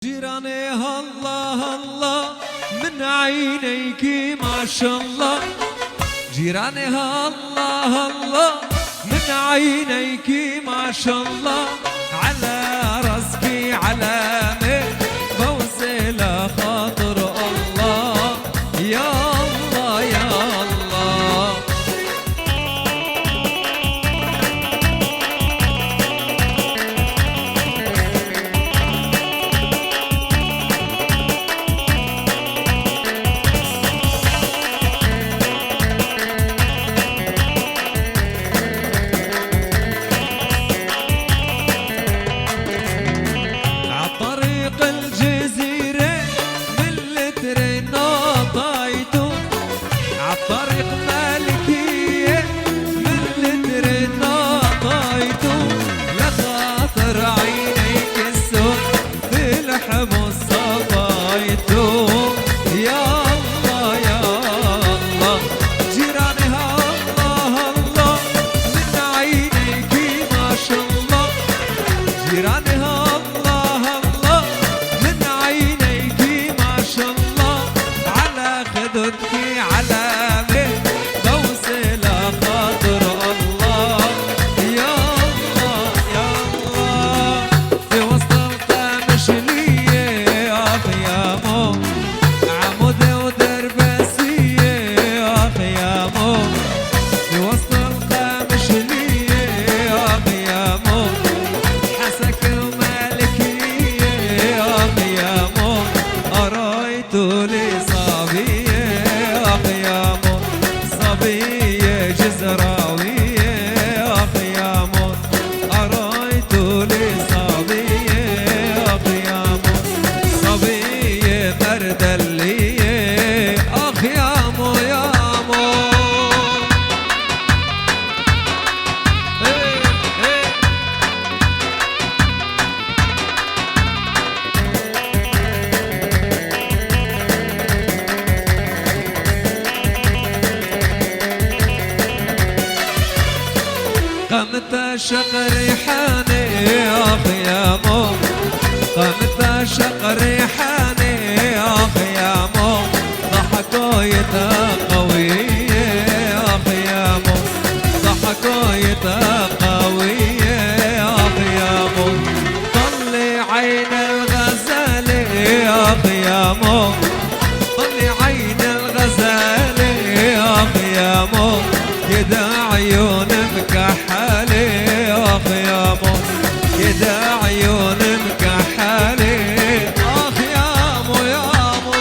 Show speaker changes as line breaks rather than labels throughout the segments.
جيراني الله الله من عينيك ما شاء الله. جيراني الله الله من عينيك ما شاء الله. على رزقي علامة فوزي لا خاطر الله. يا الله يا الله قمت شق ريحاني اخ يا مو. قمت شق ريحاني اخ يا مو. ضحكوا يتقويه اخ يا مو. ضحكوا يتقويه اخ يا مو. طلي عين الغزالة اخ يا مو. طلي عين الغزالة اخ يا مو. كدا عيون مكحالي اخ يا مو. كدا عيون مكحالي اخ يا مو يا مو.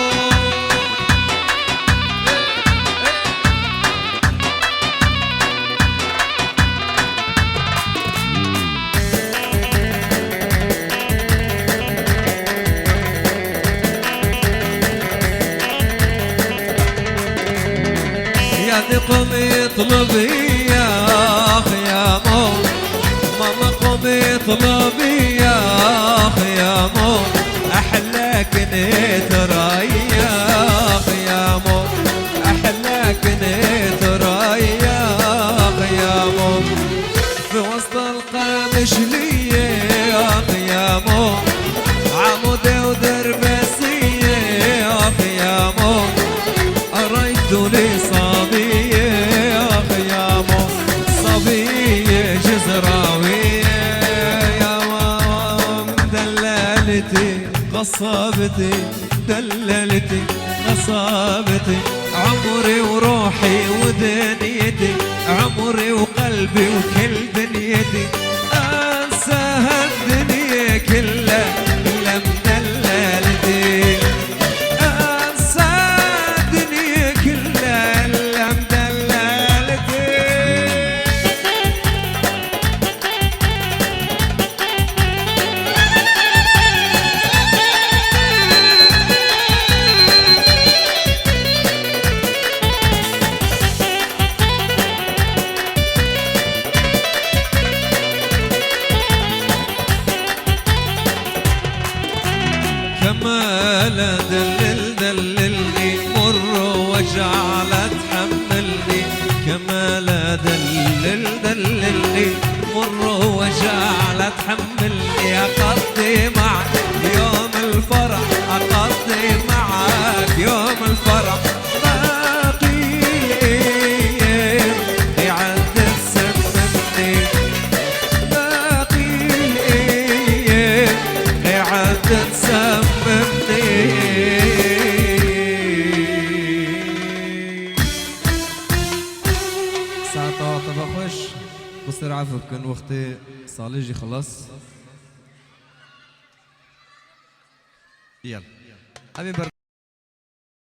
يا ذي قومي اطلبي اخ يا مو. ماما قومي اطلبي يا اخ يا مو. احلاك نترايا اخ يا مو. احلاك نترايا اخ يا مو. في وسط القامش لي اخ يا مو. عمودي ودربسية اخ يا مو. قريت لي صبية اخ يا مو. صبية جزراوية يا مام. دلالتي قصابتي دلالتي قصابتي. عمري وروحي ودنيتي. عمري وقلبي وكل دنيتي. انساها الدنيا كلها الا مدلالتي. كمال دللني مر وجعل تحملني. كمال دللني مر وجعل تحملني. أقضي معك يوم الفرح العفو بكون وقتي صالجي خلاص. يلا أبي